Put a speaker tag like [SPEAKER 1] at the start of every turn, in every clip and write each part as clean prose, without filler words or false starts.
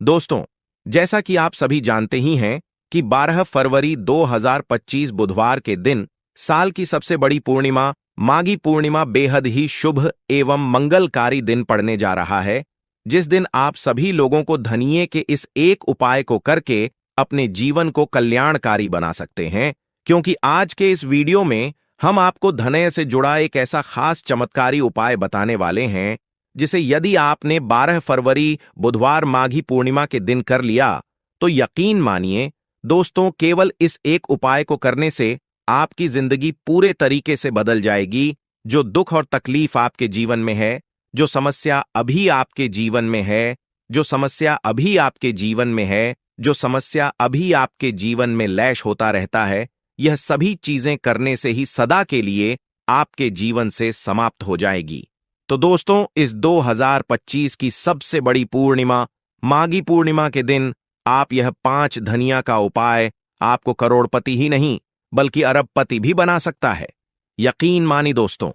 [SPEAKER 1] दोस्तों, जैसा कि आप सभी जानते ही हैं कि 12 फरवरी 2025 बुधवार के दिन साल की सबसे बड़ी पूर्णिमा माघी पूर्णिमा बेहद ही शुभ एवं मंगलकारी दिन पड़ने जा रहा है, जिस दिन आप सभी लोगों को धनिये के इस एक उपाय को करके अपने जीवन को कल्याणकारी बना सकते हैं। क्योंकि आज के इस वीडियो में हम आपको धनय से जुड़ा एक ऐसा खास चमत्कारी उपाय बताने वाले हैं जिसे यदि आपने 12 फरवरी बुधवार माघी पूर्णिमा के दिन कर लिया तो यकीन मानिए दोस्तों, केवल इस एक उपाय को करने से आपकी जिंदगी पूरे तरीके से बदल जाएगी। जो दुख और तकलीफ आपके जीवन में है, जो समस्या अभी आपके जीवन में है, जो समस्या अभी आपके जीवन में है, जो समस्या अभी आपके जीवन में लैश होता रहता है, यह सभी चीजें करने से ही सदा के लिए आपके जीवन से समाप्त हो जाएगी। तो दोस्तों, इस 2025 की सबसे बड़ी पूर्णिमा माघी पूर्णिमा के दिन आप यह 5 धनिया का उपाय आपको करोड़पति ही नहीं बल्कि अरबपति भी बना सकता है। यकीन मानी दोस्तों,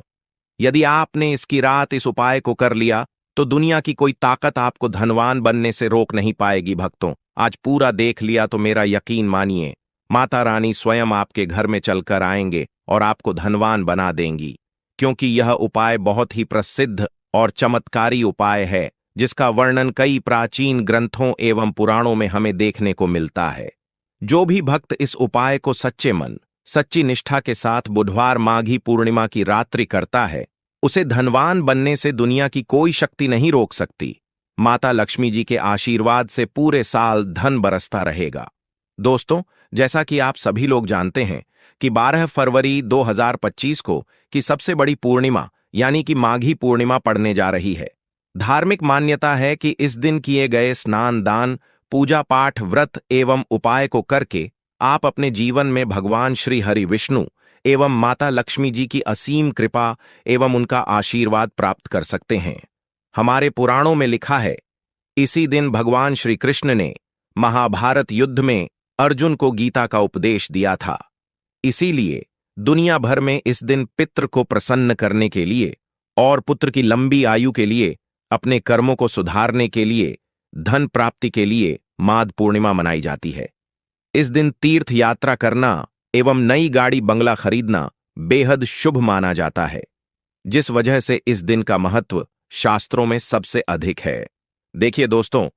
[SPEAKER 1] यदि आपने इसकी रात इस उपाय को कर लिया तो दुनिया की कोई ताकत आपको धनवान बनने से रोक नहीं पाएगी। भक्तों, आज पूरा देख लिया तो मेरा यकीन मानिए, माता रानी स्वयं आपके घर में चलकर आएंगे और आपको धनवान बना देंगी। क्योंकि यह उपाय बहुत ही प्रसिद्ध और चमत्कारी उपाय है जिसका वर्णन कई प्राचीन ग्रंथों एवं पुराणों में हमें देखने को मिलता है। जो भी भक्त इस उपाय को सच्चे मन सच्ची निष्ठा के साथ बुधवार माघी पूर्णिमा की रात्रि करता है, उसे धनवान बनने से दुनिया की कोई शक्ति नहीं रोक सकती। माता लक्ष्मी जी के आशीर्वाद से पूरे साल धन बरसता रहेगा। दोस्तों, जैसा कि आप सभी लोग जानते हैं कि 12 फरवरी 2025 को की सबसे बड़ी पूर्णिमा यानी कि माघी पूर्णिमा पड़ने जा रही है। धार्मिक मान्यता है कि इस दिन किए गए स्नान, दान, पूजा पाठ, व्रत एवं उपाय को करके आप अपने जीवन में भगवान श्री हरि विष्णु एवं माता लक्ष्मी जी की असीम कृपा एवं उनका आशीर्वाद प्राप्त कर सकते हैं। हमारे पुराणों में लिखा है, इसी दिन भगवान श्री कृष्ण ने महाभारत युद्ध में अर्जुन को गीता का उपदेश दिया था। इसीलिए दुनिया भर में इस दिन पितृ को प्रसन्न करने के लिए और पुत्र की लंबी आयु के लिए, अपने कर्मों को सुधारने के लिए, धन प्राप्ति के लिए माघ पूर्णिमा मनाई जाती है। इस दिन तीर्थ यात्रा करना एवं नई गाड़ी बंगला खरीदना बेहद शुभ माना जाता है, जिस वजह से इस दिन का महत्व शास्त्रों में सबसे अधिक है। देखिए दोस्तों,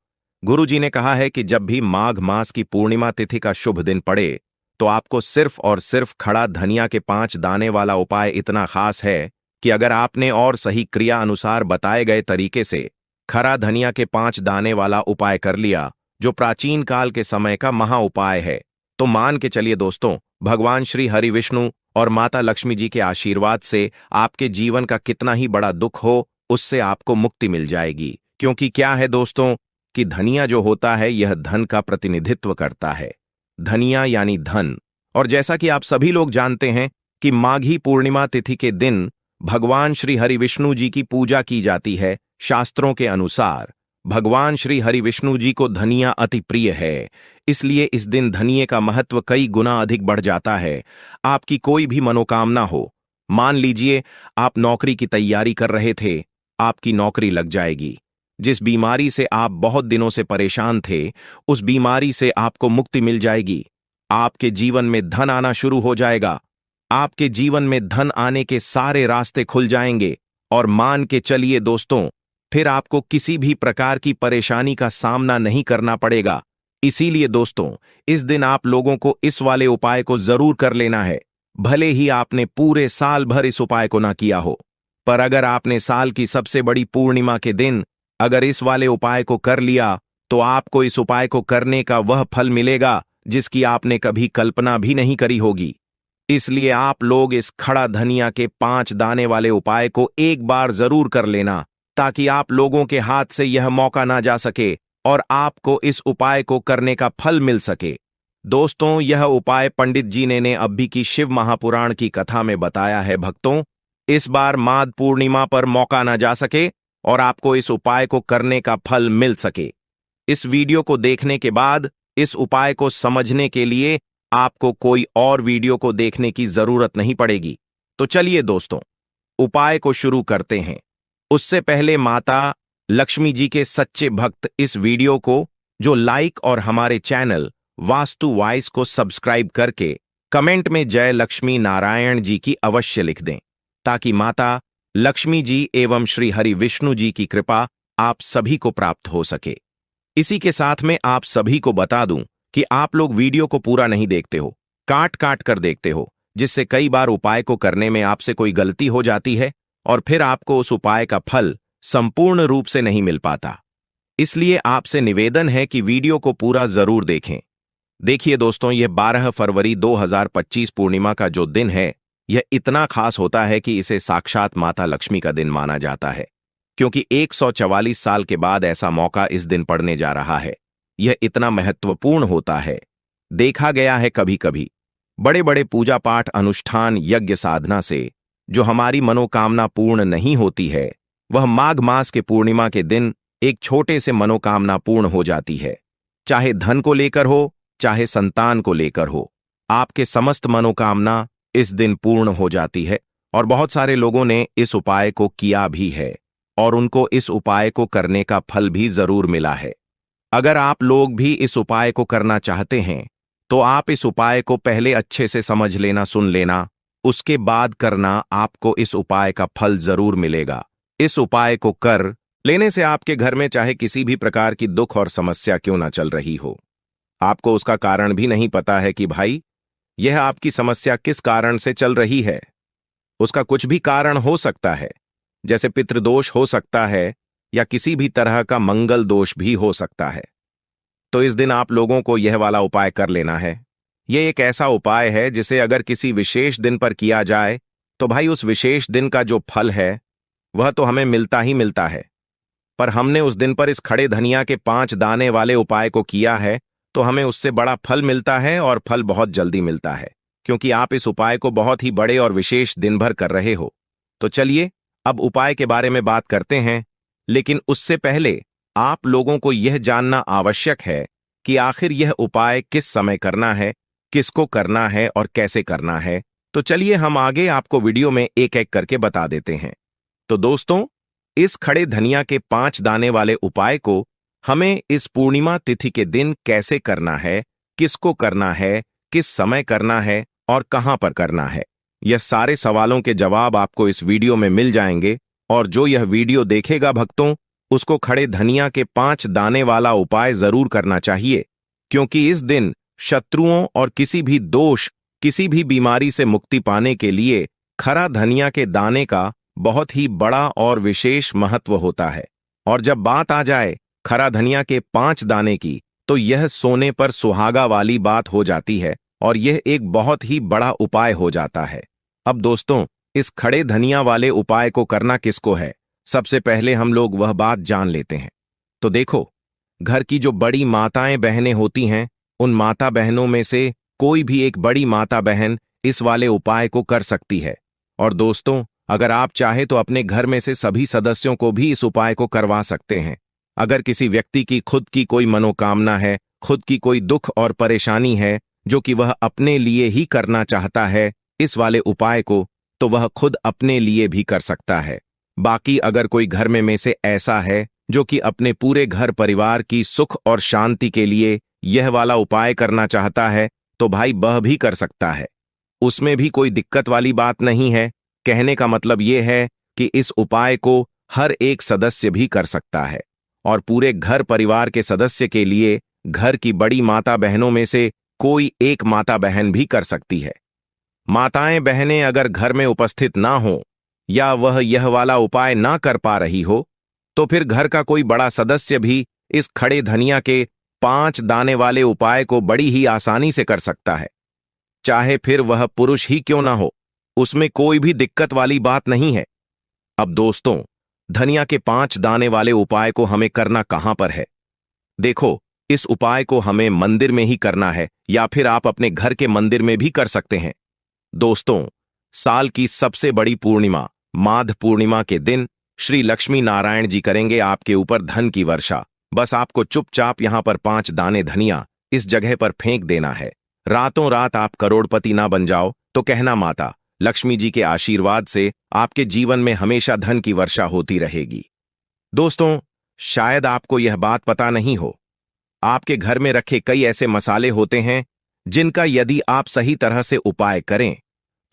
[SPEAKER 1] गुरुजी ने कहा है कि जब भी माघ मास की पूर्णिमा तिथि का शुभ दिन पड़े तो आपको सिर्फ और सिर्फ खड़ा धनिया के 5 दाने वाला उपाय इतना खास है कि अगर आपने और सही क्रिया अनुसार बताए गए तरीके से खरा धनिया के 5 दाने वाला उपाय कर लिया, जो प्राचीन काल के समय का महा उपाय है, तो मान के चलिए दोस्तों, भगवान श्री हरि विष्णु और माता लक्ष्मी जी के आशीर्वाद से आपके जीवन का कितना ही बड़ा दुख हो, उससे आपको मुक्ति मिल जाएगी। क्योंकि क्या है दोस्तों कि धनिया जो होता है यह धन का प्रतिनिधित्व करता है। धनिया यानी धन। और जैसा कि आप सभी लोग जानते हैं कि माघी पूर्णिमा तिथि के दिन भगवान श्री हरि विष्णु जी की पूजा की जाती है। शास्त्रों के अनुसार भगवान श्री हरि विष्णु जी को धनिया अति प्रिय है, इसलिए इस दिन धनिये का महत्व कई गुना अधिक बढ़ जाता है। आपकी कोई भी मनोकामना हो, मान लीजिए आप नौकरी की तैयारी कर रहे थे, आपकी नौकरी लग जाएगी। जिस बीमारी से आप बहुत दिनों से परेशान थे, उस बीमारी से आपको मुक्ति मिल जाएगी। आपके जीवन में धन आना शुरू हो जाएगा। आपके जीवन में धन आने के सारे रास्ते खुल जाएंगे और मान के चलिए दोस्तों, फिर आपको किसी भी प्रकार की परेशानी का सामना नहीं करना पड़ेगा। इसीलिए दोस्तों, इस दिन आप लोगों को इस वाले उपाय को जरूर कर लेना है, भले ही आपने पूरे साल भर इस उपाय को ना किया हो। पर अगर आपने साल की सबसे बड़ी पूर्णिमा के दिन अगर इस वाले उपाय को कर लिया तो आपको इस उपाय को करने का वह फल मिलेगा जिसकी आपने कभी कल्पना भी नहीं करी होगी। इसलिए आप लोग इस खड़ा धनिया के 5 दाने वाले उपाय को एक बार जरूर कर लेना, ताकि आप लोगों के हाथ से यह मौका ना जा सके और आपको इस उपाय को करने का फल मिल सके। दोस्तों, यह उपाय पंडित जी ने अभी की शिव महापुराण की कथा में बताया है। भक्तों, इस बार माघ पूर्णिमा पर मौका ना जा सके और आपको इस उपाय को करने का फल मिल सके। इस वीडियो को देखने के बाद इस उपाय को समझने के लिए आपको कोई और वीडियो को देखने की जरूरत नहीं पड़ेगी। तो चलिए दोस्तों, उपाय को शुरू करते हैं। उससे पहले माता लक्ष्मी जी के सच्चे भक्त इस वीडियो को जो लाइक और हमारे चैनल वास्तु वॉइस को सब्सक्राइब करके कमेंट में जय लक्ष्मी नारायण जी की अवश्य लिख दें, ताकि माता लक्ष्मी जी एवं श्री हरि विष्णु जी की कृपा आप सभी को प्राप्त हो सके। इसी के साथ में आप सभी को बता दूं कि आप लोग वीडियो को पूरा नहीं देखते हो, काट काट कर देखते हो, जिससे कई बार उपाय को करने में आपसे कोई गलती हो जाती है और फिर आपको उस उपाय का फल संपूर्ण रूप से नहीं मिल पाता। इसलिए आपसे निवेदन है कि वीडियो को पूरा जरूर देखें। देखिए दोस्तों, यह 12 फरवरी 2025 पूर्णिमा का जो दिन है, यह इतना खास होता है कि इसे साक्षात माता लक्ष्मी का दिन माना जाता है, क्योंकि 144 साल के बाद ऐसा मौका इस दिन पड़ने जा रहा है। यह इतना महत्वपूर्ण होता है। देखा गया है कभी कभी बड़े बड़े पूजा पाठ अनुष्ठान यज्ञ साधना से जो हमारी मनोकामना पूर्ण नहीं होती है, वह माघ मास के पूर्णिमा के दिन एक छोटे से मनोकामना पूर्ण हो जाती है। चाहे धन को लेकर हो, चाहे संतान को लेकर हो, आपके समस्त मनोकामना इस दिन पूर्ण हो जाती है। और बहुत सारे लोगों ने इस उपाय को किया भी है और उनको इस उपाय को करने का फल भी जरूर मिला है। अगर आप लोग भी इस उपाय को करना चाहते हैं तो आप इस उपाय को पहले अच्छे से समझ लेना, सुन लेना, उसके बाद करना। आपको इस उपाय का फल जरूर मिलेगा। इस उपाय को कर लेने से आपके घर में चाहे किसी भी प्रकार की दुख और समस्या क्यों ना चल रही हो, आपको उसका कारण भी नहीं पता है कि भाई यह आपकी समस्या किस कारण से चल रही है। उसका कुछ भी कारण हो सकता है, जैसे पितृदोष हो सकता है या किसी भी तरह का मंगल दोष भी हो सकता है। तो इस दिन आप लोगों को यह वाला उपाय कर लेना है। यह एक ऐसा उपाय है जिसे अगर किसी विशेष दिन पर किया जाए तो भाई उस विशेष दिन का जो फल है वह तो हमें मिलता ही मिलता है। पर हमने उस दिन पर इस खड़े धनिया के 5 दाने वाले उपाय को किया है तो हमें उससे बड़ा फल मिलता है, और फल बहुत जल्दी मिलता है, क्योंकि आप इस उपाय को बहुत ही बड़े और विशेष दिन भर कर रहे हो। तो चलिए अब उपाय के बारे में बात करते हैं, लेकिन उससे पहले आप लोगों को यह जानना आवश्यक है कि आखिर यह उपाय किस समय करना है, किसको करना है और कैसे करना है। तो चलिए हम आगे आपको वीडियो में एक एक करके बता देते हैं। तो दोस्तों, इस खड़े धनिया के 5 दाने वाले उपाय को हमें इस पूर्णिमा तिथि के दिन कैसे करना है, किसको करना है, किस समय करना है और कहां पर करना है, यह सारे सवालों के जवाब आपको इस वीडियो में मिल जाएंगे। और जो यह वीडियो देखेगा भक्तों, उसको खड़े धनिया के 5 दाने वाला उपाय जरूर करना चाहिए, क्योंकि इस दिन शत्रुओं और किसी भी दोष, किसी भी बीमारी से मुक्ति पाने के लिए खरा धनिया के दाने का बहुत ही बड़ा और विशेष महत्व होता है। और जब बात आ जाए खरा धनिया के 5 दाने की, तो यह सोने पर सुहागा वाली बात हो जाती है और यह एक बहुत ही बड़ा उपाय हो जाता है। अब दोस्तों, इस खड़े धनिया वाले उपाय को करना किसको है, सबसे पहले हम लोग वह बात जान लेते हैं। तो देखो, घर की जो बड़ी माताएं बहनें होती हैं, उन माता बहनों में से कोई भी एक बड़ी माता बहन इस वाले उपाय को कर सकती है। और दोस्तों, अगर आप चाहे तो अपने घर में से सभी सदस्यों को भी इस उपाय को करवा सकते हैं। अगर किसी व्यक्ति की खुद की कोई मनोकामना है, खुद की कोई दुख और परेशानी है जो कि वह अपने लिए ही करना चाहता है इस वाले उपाय को, तो वह खुद अपने लिए भी कर सकता है। बाकी अगर कोई घर में से ऐसा है जो कि अपने पूरे घर परिवार की सुख और शांति के लिए यह वाला उपाय करना चाहता है, तो भाई वह भी कर सकता है। उसमें भी कोई दिक्कत वाली बात नहीं है। कहने का मतलब यह है कि इस उपाय को हर एक सदस्य भी कर सकता है, और पूरे घर परिवार के सदस्य के लिए घर की बड़ी माता बहनों में से कोई एक माता बहन भी कर सकती है। माताएं बहनें अगर घर में उपस्थित ना हो या वह यह वाला उपाय ना कर पा रही हो, तो फिर घर का कोई बड़ा सदस्य भी इस खड़े धनिया के 5 दाने वाले उपाय को बड़ी ही आसानी से कर सकता है। चाहे फिर वह पुरुष ही क्यों ना हो, उसमें कोई भी दिक्कत वाली बात नहीं है। अब दोस्तों, धनिया के 5 दाने वाले उपाय को हमें करना कहां पर है? देखो, इस उपाय को हमें मंदिर में ही करना है, या फिर आप अपने घर के मंदिर में भी कर सकते हैं। दोस्तों, साल की सबसे बड़ी पूर्णिमा माघ पूर्णिमा के दिन श्री लक्ष्मी नारायण जी करेंगे आपके ऊपर धन की वर्षा। बस आपको चुपचाप यहां पर 5 दाने धनिया इस जगह पर फेंक देना है। रातों रात आप करोड़पति ना बन जाओ तो कहना माता लक्ष्मी जी के आशीर्वाद से आपके जीवन में हमेशा धन की वर्षा होती रहेगी। दोस्तों, शायद आपको यह बात पता नहीं हो, आपके घर में रखे कई ऐसे मसाले होते हैं जिनका यदि आप सही तरह से उपाय करें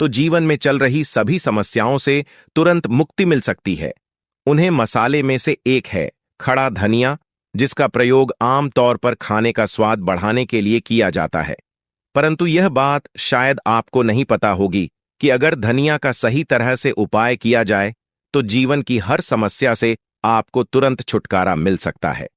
[SPEAKER 1] तो जीवन में चल रही सभी समस्याओं से तुरंत मुक्ति मिल सकती है। उन्हें मसाले में से एक है खड़ा धनिया, जिसका प्रयोग आम तौर पर खाने का स्वाद बढ़ाने के लिए किया जाता है। परंतु यह बात शायद आपको नहीं पता होगी कि अगर धनिया का सही तरह से उपाय किया जाए तो जीवन की हर समस्या से आपको तुरंत छुटकारा मिल सकता है,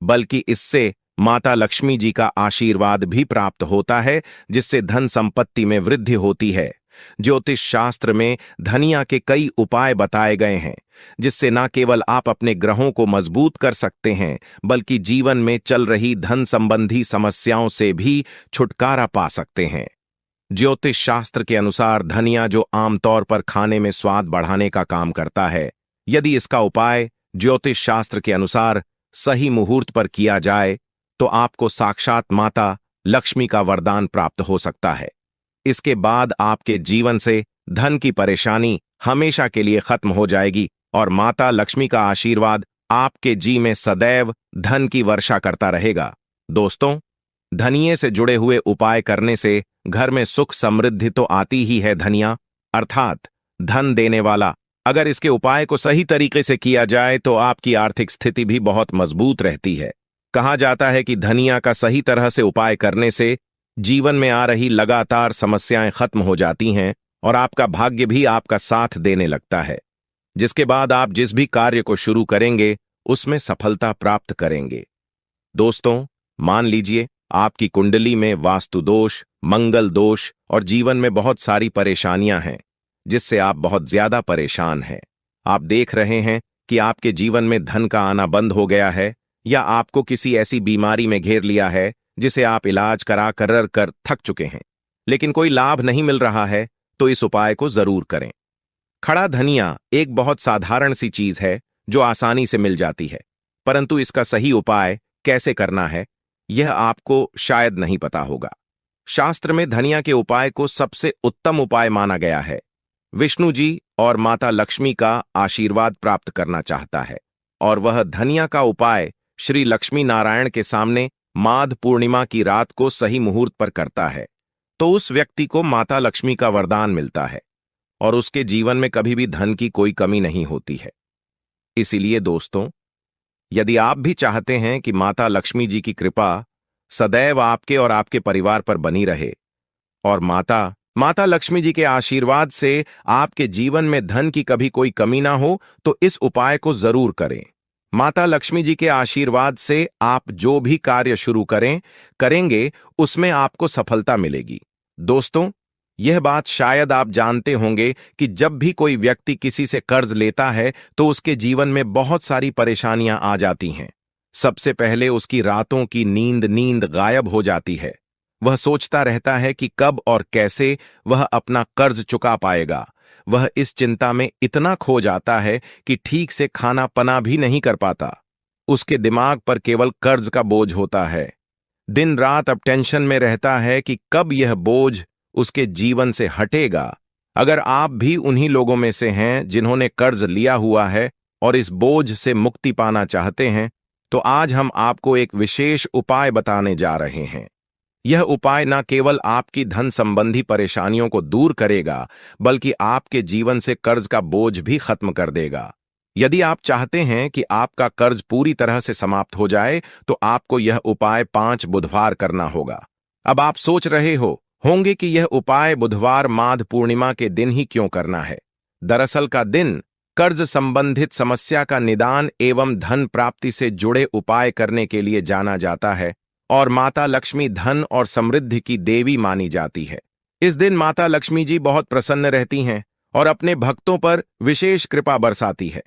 [SPEAKER 1] बल्कि इससे माता लक्ष्मी जी का आशीर्वाद भी प्राप्त होता है, जिससे धन संपत्ति में वृद्धि होती है। ज्योतिष शास्त्र में धनिया के कई उपाय बताए गए हैं, जिससे न केवल आप अपने ग्रहों को मजबूत कर सकते हैं, बल्कि जीवन में चल रही धन संबंधी समस्याओं से भी छुटकारा पा सकते हैं। ज्योतिष शास्त्र के अनुसार धनिया, जो आमतौर पर खाने में स्वाद बढ़ाने का काम करता है, यदि इसका उपाय ज्योतिष शास्त्र के अनुसार सही मुहूर्त पर किया जाए तो आपको साक्षात माता लक्ष्मी का वरदान प्राप्त हो सकता है। इसके बाद आपके जीवन से धन की परेशानी हमेशा के लिए खत्म हो जाएगी और माता लक्ष्मी का आशीर्वाद आपके जी में सदैव धन की वर्षा करता रहेगा। दोस्तों, धनिये से जुड़े हुए उपाय करने से घर में सुख समृद्धि तो आती ही है। धनिया अर्थात धन देने वाला, अगर इसके उपाय को सही तरीके से किया जाए तो आपकी आर्थिक स्थिति भी बहुत मजबूत रहती है। कहा जाता है कि धनिया का सही तरह से उपाय करने से जीवन में आ रही लगातार समस्याएं खत्म हो जाती हैं और आपका भाग्य भी आपका साथ देने लगता है, जिसके बाद आप जिस भी कार्य को शुरू करेंगे उसमें सफलता प्राप्त करेंगे। दोस्तों, मान लीजिए आपकी कुंडली में वास्तु दोष, मंगल दोष और जीवन में बहुत सारी परेशानियां हैं, जिससे आप बहुत ज्यादा परेशान हैं। आप देख रहे हैं कि आपके जीवन में धन का आना बंद हो गया है, या आपको किसी ऐसी बीमारी में घेर लिया है जिसे आप इलाज करा कर थक चुके हैं, लेकिन कोई लाभ नहीं मिल रहा है, तो इस उपाय को जरूर करें। खड़ा धनिया एक बहुत साधारण सी चीज है जो आसानी से मिल जाती है, परंतु इसका सही उपाय कैसे करना है यह आपको शायद नहीं पता होगा। शास्त्र में धनिया के उपाय को सबसे उत्तम उपाय माना गया है। विष्णु जी और माता लक्ष्मी का आशीर्वाद प्राप्त करना चाहता है और वह धनिया का उपाय श्री लक्ष्मी नारायण के सामने माघ पूर्णिमा की रात को सही मुहूर्त पर करता है, तो उस व्यक्ति को माता लक्ष्मी का वरदान मिलता है और उसके जीवन में कभी भी धन की कोई कमी नहीं होती है। इसीलिए दोस्तों, यदि आप भी चाहते हैं कि माता लक्ष्मी जी की कृपा सदैव आपके और आपके परिवार पर बनी रहे और माता लक्ष्मी जी के आशीर्वाद से आपके जीवन में धन की कभी कोई कमी ना हो, तो इस उपाय को जरूर करें। माता लक्ष्मी जी के आशीर्वाद से आप जो भी कार्य शुरू करेंगे उसमें आपको सफलता मिलेगी। दोस्तों, यह बात शायद आप जानते होंगे कि जब भी कोई व्यक्ति किसी से कर्ज लेता है तो उसके जीवन में बहुत सारी परेशानियां आ जाती हैं। सबसे पहले उसकी रातों की नींद गायब हो जाती है। वह सोचता रहता है कि कब और कैसे वह अपना कर्ज चुका पाएगा। वह इस चिंता में इतना खो जाता है कि ठीक से खाना पना भी नहीं कर पाता। उसके दिमाग पर केवल कर्ज का बोझ होता है। दिन रात अब टेंशन में रहता है कि कब यह बोझ उसके जीवन से हटेगा। अगर आप भी उन्हीं लोगों में से हैं जिन्होंने कर्ज लिया हुआ है और इस बोझ से मुक्ति पाना चाहते हैं, तो आज हम आपको एक विशेष उपाय बताने जा रहे हैं। यह उपाय न केवल आपकी धन संबंधी परेशानियों को दूर करेगा, बल्कि आपके जीवन से कर्ज का बोझ भी खत्म कर देगा। यदि आप चाहते हैं कि आपका कर्ज पूरी तरह से समाप्त हो जाए, तो आपको यह उपाय 5 बुधवार करना होगा। अब आप सोच रहे होंगे कि यह उपाय बुधवार माघ पूर्णिमा के दिन ही क्यों करना है। दरअसल का दिन कर्ज संबंधित समस्या का निदान एवं धन प्राप्ति से जुड़े उपाय करने के लिए जाना जाता है और माता लक्ष्मी धन और समृद्धि की देवी मानी जाती है। इस दिन माता लक्ष्मी जी बहुत प्रसन्न रहती हैं और अपने भक्तों पर विशेष कृपा बरसाती है।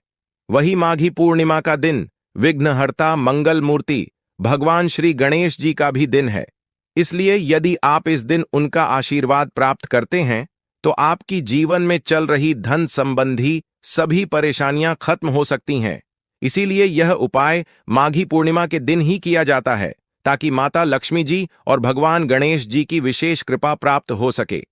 [SPEAKER 1] वही माघी पूर्णिमा का दिन विघ्नहर्ता मंगल मूर्ति भगवान श्री गणेश जी का भी दिन है। इसलिए यदि आप इस दिन उनका आशीर्वाद प्राप्त करते हैं तो आपकी जीवन में चल रही धन संबंधी सभी परेशानियां खत्म हो सकती हैं। इसीलिए यह उपाय माघी पूर्णिमा के दिन ही किया जाता है, ताकि माता लक्ष्मी जी और भगवान गणेश जी की विशेष कृपा प्राप्त हो सके।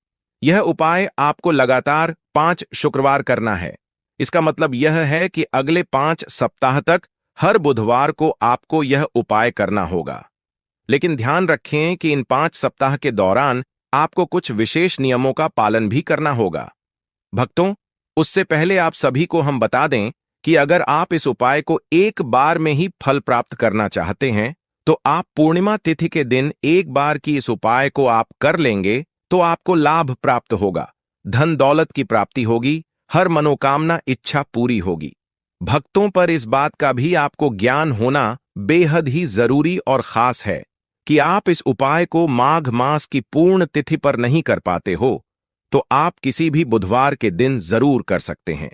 [SPEAKER 1] यह उपाय आपको लगातार 5 शुक्रवार करना है। इसका मतलब यह है कि अगले 5 सप्ताह तक हर बुधवार को आपको यह उपाय करना होगा। लेकिन ध्यान रखें कि इन 5 सप्ताह के दौरान आपको कुछ विशेष नियमों का पालन भी करना होगा। भक्तों, उससे पहले आप सभी को हम बता दें कि अगर आप इस उपाय को एक बार में ही फल प्राप्त करना चाहते हैं, तो आप पूर्णिमा तिथि के दिन एक बार की इस उपाय को आप कर लेंगे तो आपको लाभ प्राप्त होगा, धन दौलत की प्राप्ति होगी, हर मनोकामना इच्छा पूरी होगी। भक्तों, पर इस बात का भी आपको ज्ञान होना बेहद ही जरूरी और खास है कि आप इस उपाय को माघ मास की पूर्ण तिथि पर नहीं कर पाते हो तो आप किसी भी बुधवार के दिन जरूर कर सकते हैं,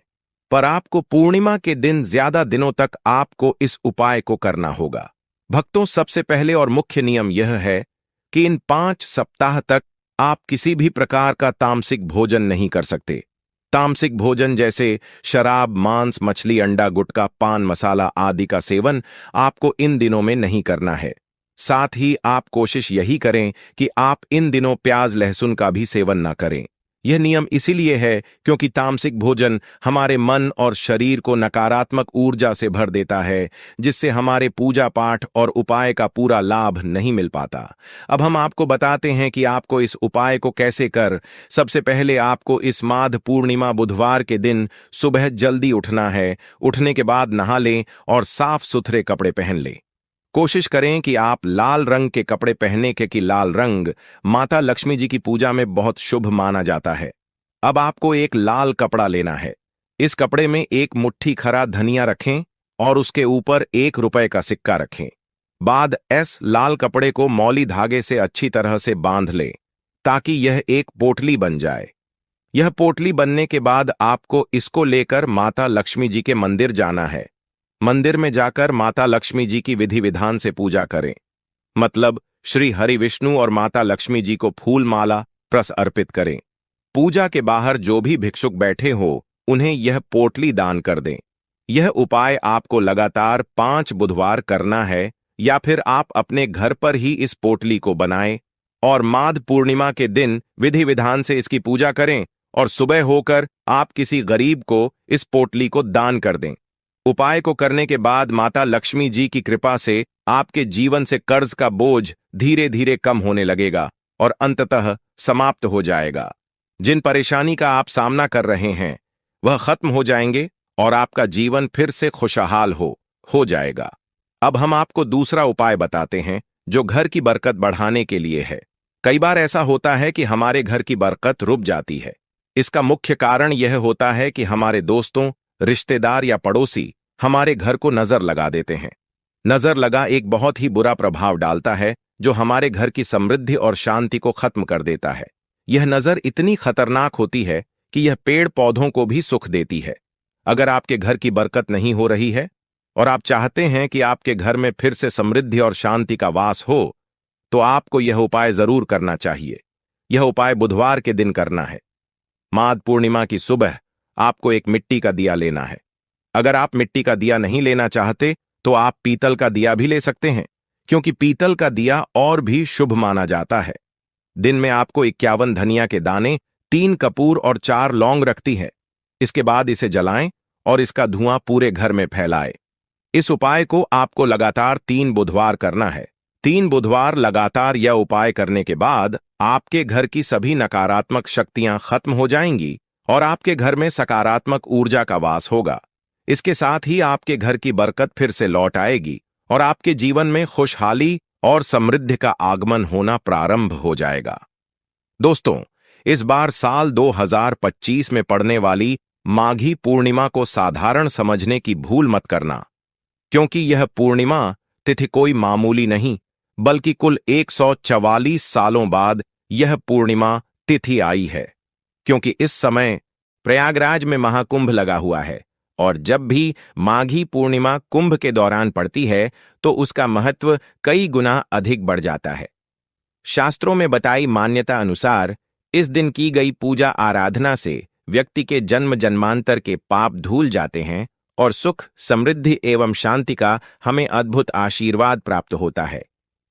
[SPEAKER 1] पर आपको पूर्णिमा के दिन ज्यादा दिनों तक आपको इस उपाय को करना होगा। भक्तों, सबसे पहले और मुख्य नियम यह है कि इन 5 सप्ताह तक आप किसी भी प्रकार का तामसिक भोजन नहीं कर सकते। तामसिक भोजन जैसे शराब, मांस, मछली, अंडा, गुटखा, पान मसाला आदि का सेवन आपको इन दिनों में नहीं करना है। साथ ही आप कोशिश यही करें कि आप इन दिनों प्याज लहसुन का भी सेवन ना करें। यह नियम इसीलिए है क्योंकि तामसिक भोजन हमारे मन और शरीर को नकारात्मक ऊर्जा से भर देता है, जिससे हमारे पूजा पाठ और उपाय का पूरा लाभ नहीं मिल पाता। अब हम आपको बताते हैं कि आपको इस उपाय को कैसे कर। सबसे पहले आपको इस माघ पूर्णिमा बुधवार के दिन सुबह जल्दी उठना है। उठने के बाद नहा लें और साफ सुथरे कपड़े पहन लें। कोशिश करें कि आप लाल रंग के कपड़े पहने के, कि लाल रंग माता लक्ष्मी जी की पूजा में बहुत शुभ माना जाता है। अब आपको एक लाल कपड़ा लेना है। इस कपड़े में एक मुट्ठी खरा धनिया रखें और उसके ऊपर 1 रुपए का सिक्का रखें। बाद लाल कपड़े को मौली धागे से अच्छी तरह से बांध लें ताकि यह एक पोटली बन जाए। यह पोटली बनने के बाद आपको इसको लेकर माता लक्ष्मी जी के मंदिर जाना है। मंदिर में जाकर माता लक्ष्मी जी की विधि विधान से पूजा करें, मतलब श्री हरि विष्णु और माता लक्ष्मी जी को फूल माला प्रस अर्पित करें। पूजा के बाहर जो भी भिक्षुक बैठे हो उन्हें यह पोटली दान कर दें। यह उपाय आपको लगातार 5 बुधवार करना है, या फिर आप अपने घर पर ही इस पोटली को बनाएं और माघ पूर्णिमा के दिन विधि विधान से इसकी पूजा करें और सुबह होकर आप किसी गरीब को इस पोटली को दान कर दें। उपाय को करने के बाद माता लक्ष्मी जी की कृपा से आपके जीवन से कर्ज का बोझ धीरे धीरे कम होने लगेगा और अंततः समाप्त हो जाएगा। जिन परेशानी का आप सामना कर रहे हैं वह खत्म हो जाएंगे और आपका जीवन फिर से खुशहाल हो जाएगा। अब हम आपको दूसरा उपाय बताते हैं जो घर की बरकत बढ़ाने के लिए है। कई बार ऐसा होता है कि हमारे घर की बरकत रुक जाती है। इसका मुख्य कारण यह होता है कि हमारे दोस्तों, रिश्तेदार या पड़ोसी हमारे घर को नजर लगा देते हैं। नजर लगा एक बहुत ही बुरा प्रभाव डालता है जो हमारे घर की समृद्धि और शांति को खत्म कर देता है। यह नजर इतनी खतरनाक होती है कि यह पेड़ पौधों को भी सुख देती है। अगर आपके घर की बरकत नहीं हो रही है और आप चाहते हैं कि आपके घर में फिर से समृद्धि और शांति का वास हो, तो आपको यह उपाय जरूर करना चाहिए। यह उपाय बुधवार के दिन करना है। माघ पूर्णिमा की सुबह आपको एक मिट्टी का दिया लेना है। अगर आप मिट्टी का दिया नहीं लेना चाहते तो आप पीतल का दिया भी ले सकते हैं, क्योंकि पीतल का दिया और भी शुभ माना जाता है। दिन में आपको 51 धनिया के दाने, 3 कपूर और 4 लौंग रखती है। इसके बाद इसे जलाएं और इसका धुआं पूरे घर में फैलाएं। इस उपाय को आपको लगातार 3 बुधवार करना है। 3 बुधवार लगातार यह उपाय करने के बाद आपके घर की सभी नकारात्मक शक्तियां खत्म हो जाएंगी और आपके घर में सकारात्मक ऊर्जा का वास होगा। इसके साथ ही आपके घर की बरकत फिर से लौट आएगी और आपके जीवन में खुशहाली और समृद्धि का आगमन होना प्रारंभ हो जाएगा। दोस्तों, इस बार साल 2025 में पड़ने वाली माघी पूर्णिमा को साधारण समझने की भूल मत करना, क्योंकि यह पूर्णिमा तिथि कोई मामूली नहीं, बल्कि कुल 144 सालों बाद यह पूर्णिमा तिथि आई है। क्योंकि इस समय प्रयागराज में महाकुंभ लगा हुआ है और जब भी माघी पूर्णिमा कुंभ के दौरान पड़ती है तो उसका महत्व कई गुना अधिक बढ़ जाता है। शास्त्रों में बताई मान्यता अनुसार इस दिन की गई पूजा आराधना से व्यक्ति के जन्म जन्मांतर के पाप धुल जाते हैं और सुख, समृद्धि एवं शांति का हमें अद्भुत आशीर्वाद प्राप्त होता है।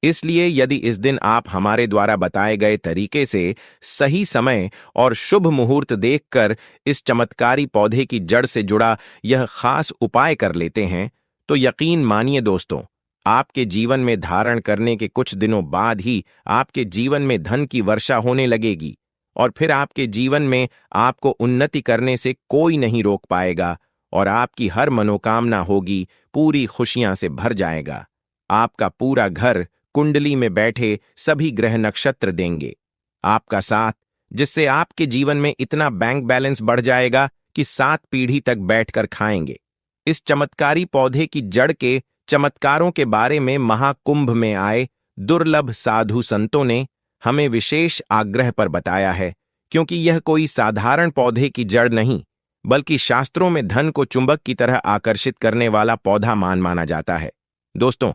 [SPEAKER 1] इसलिए यदि इस दिन आप हमारे द्वारा बताए गए तरीके से सही समय और शुभ मुहूर्त देखकर इस चमत्कारी पौधे की जड़ से जुड़ा यह खास उपाय कर लेते हैं, तो यकीन मानिए दोस्तों, आपके जीवन में धारण करने के कुछ दिनों बाद ही आपके जीवन में धन की वर्षा होने लगेगी और फिर आपके जीवन में आपको उन्नति करने से कोई नहीं रोक पाएगा और आपकी हर मनोकामना होगी, पूरी खुशियां से भर जाएगा। आपका पूरा घर कुंडली में बैठे सभी ग्रह नक्षत्र देंगे आपका साथ, जिससे आपके जीवन में इतना बैंक बैलेंस बढ़ जाएगा कि 7 पीढ़ी तक बैठकर खाएंगे। इस चमत्कारी पौधे की जड़ के चमत्कारों के बारे में महाकुंभ में आए दुर्लभ साधु संतों ने हमें विशेष आग्रह पर बताया है, क्योंकि यह कोई साधारण पौधे की जड़ नहीं, बल्कि शास्त्रों में धन को चुंबक की तरह आकर्षित करने वाला पौधा माना जाता है। दोस्तों,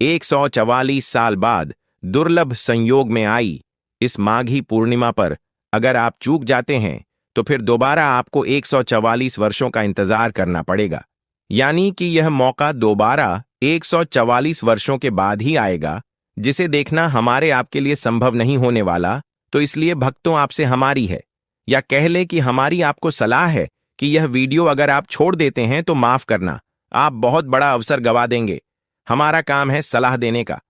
[SPEAKER 1] 144 साल बाद दुर्लभ संयोग में आई इस माघी पूर्णिमा पर अगर आप चूक जाते हैं तो फिर दोबारा आपको 144 वर्षों का इंतजार करना पड़ेगा। यानी कि यह मौका दोबारा 144 वर्षों के बाद ही आएगा, जिसे देखना हमारे आपके लिए संभव नहीं होने वाला। तो इसलिए भक्तों, आपसे हमारी है, या कह ले कि हमारी आपको सलाह है कि यह वीडियो अगर आप छोड़ देते हैं तो माफ करना, आप बहुत बड़ा अवसर गवा देंगे। हमारा काम है सलाह देने का,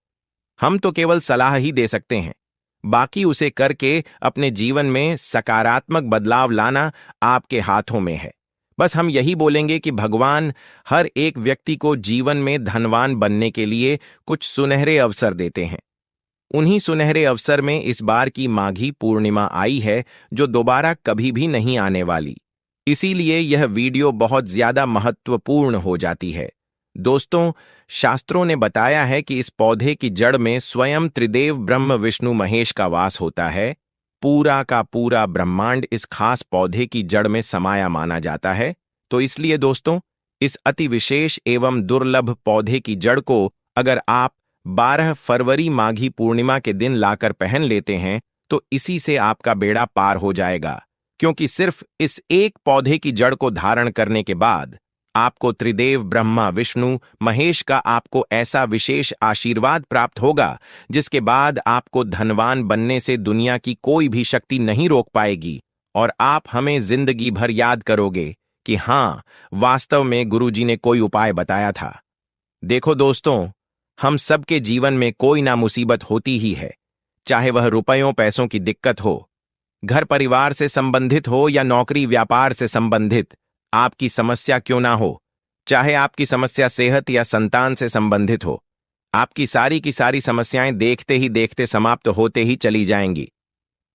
[SPEAKER 1] हम तो केवल सलाह ही दे सकते हैं, बाकी उसे करके अपने जीवन में सकारात्मक बदलाव लाना आपके हाथों में है। बस हम यही बोलेंगे कि भगवान हर एक व्यक्ति को जीवन में धनवान बनने के लिए कुछ सुनहरे अवसर देते हैं। उन्हीं सुनहरे अवसर में इस बार की माघी पूर्णिमा आई है, जो दोबारा कभी भी नहीं आने वाली। इसीलिए यह वीडियो बहुत ज्यादा महत्वपूर्ण हो जाती है। दोस्तों, शास्त्रों ने बताया है कि इस पौधे की जड़ में स्वयं त्रिदेव ब्रह्म विष्णु महेश का वास होता है। पूरा का पूरा ब्रह्मांड इस खास पौधे की जड़ में समाया माना जाता है। तो इसलिए दोस्तों, इस अति विशेष एवं दुर्लभ पौधे की जड़ को अगर आप 12 फरवरी माघी पूर्णिमा के दिन लाकर पहन लेते हैं तो इसी से आपका बेड़ा पार हो जाएगा, क्योंकि सिर्फ इस एक पौधे की जड़ को धारण करने के बाद आपको त्रिदेव ब्रह्मा विष्णु महेश का आपको ऐसा विशेष आशीर्वाद प्राप्त होगा, जिसके बाद आपको धनवान बनने से दुनिया की कोई भी शक्ति नहीं रोक पाएगी और आप हमें जिंदगी भर याद करोगे कि हाँ, वास्तव में गुरुजी ने कोई उपाय बताया था। देखो दोस्तों, हम सबके जीवन में कोई ना मुसीबत होती ही है, चाहे वह रुपयों पैसों की दिक्कत हो, घर परिवार से संबंधित हो या नौकरी व्यापार से संबंधित आपकी समस्या क्यों ना हो, चाहे आपकी समस्या सेहत या संतान से संबंधित हो, आपकी सारी की सारी समस्याएं देखते ही देखते समाप्त होते ही चली जाएंगी।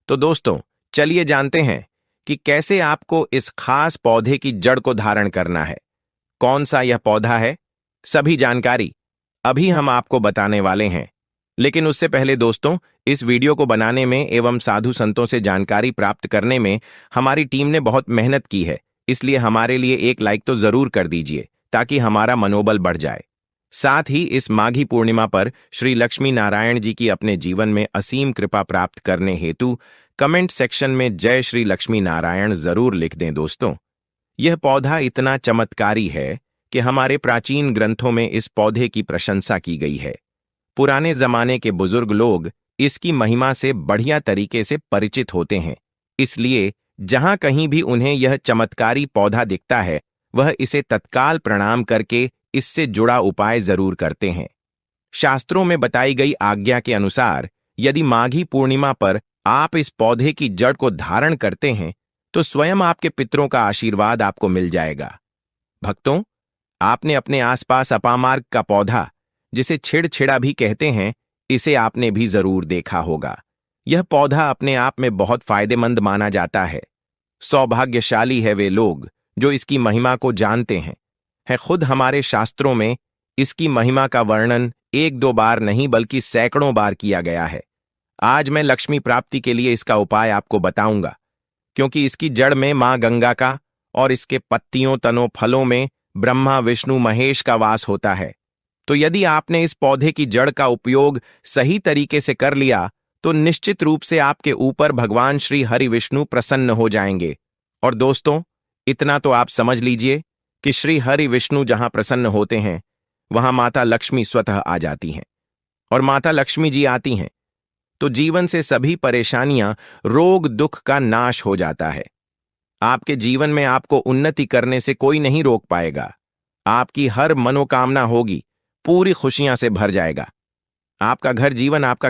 [SPEAKER 1] तो दोस्तों, चलिए जानते हैं कि कैसे आपको इस खास पौधे की जड़ को धारण करना है। कौन सा यह पौधा है, सभी जानकारी अभी हम आपको बताने वाले हैं। लेकिन उससे पहले दोस्तों, इस वीडियो को बनाने में एवं साधु संतों से जानकारी प्राप्त करने में हमारी टीम ने बहुत मेहनत की है, इसलिए हमारे लिए एक लाइक तो जरूर कर दीजिए ताकि हमारा मनोबल बढ़ जाए। साथ ही इस माघी पूर्णिमा पर श्री लक्ष्मी नारायण जी की अपने जीवन में असीम कृपा प्राप्त करने हेतु कमेंट सेक्शन में जय श्री लक्ष्मी नारायण जरूर लिख दें। दोस्तों, यह पौधा इतना चमत्कारी है कि हमारे प्राचीन ग्रंथों में इस पौधे की प्रशंसा की गई है। पुराने जमाने के बुजुर्ग लोग इसकी महिमा से बढ़िया तरीके से परिचित होते हैं, इसलिए जहां कहीं भी उन्हें यह चमत्कारी पौधा दिखता है, वह इसे तत्काल प्रणाम करके इससे जुड़ा उपाय जरूर करते हैं। शास्त्रों में बताई गई आज्ञा के अनुसार यदि माघी पूर्णिमा पर आप इस पौधे की जड़ को धारण करते हैं तो स्वयं आपके पितरों का आशीर्वाद आपको मिल जाएगा। भक्तों, आपने अपने आसपास अपामार्ग का पौधा, जिसे छिड़छिड़ा भी कहते हैं, इसे आपने भी जरूर देखा होगा। यह पौधा अपने आप में बहुत फायदेमंद माना जाता है। सौभाग्यशाली है वे लोग जो इसकी महिमा को जानते हैं। खुद हमारे शास्त्रों में इसकी महिमा का वर्णन 1-2 बार नहीं बल्कि सैकड़ों बार किया गया है। आज मैं लक्ष्मी प्राप्ति के लिए इसका उपाय आपको बताऊंगा, क्योंकि इसकी जड़ में मां गंगा का और इसके पत्तियों तनों फलों में ब्रह्मा विष्णु महेश का वास होता है। तो यदि आपने इस पौधे की जड़ का उपयोग सही तरीके से कर लिया तो निश्चित रूप से आपके ऊपर भगवान श्री हरि विष्णु प्रसन्न हो जाएंगे। और दोस्तों, इतना तो आप समझ लीजिए कि श्री हरि विष्णु जहां प्रसन्न होते हैं वहां माता लक्ष्मी स्वतः आ जाती हैं, और माता लक्ष्मी जी आती हैं तो जीवन से सभी परेशानियां, रोग दुख का नाश हो जाता है। आपके जीवन में आपको उन्नति करने से कोई नहीं रोक पाएगा। आपकी हर मनोकामना होगी, पूरी खुशियां से भर जाएगा। आपका घर जीवन आपका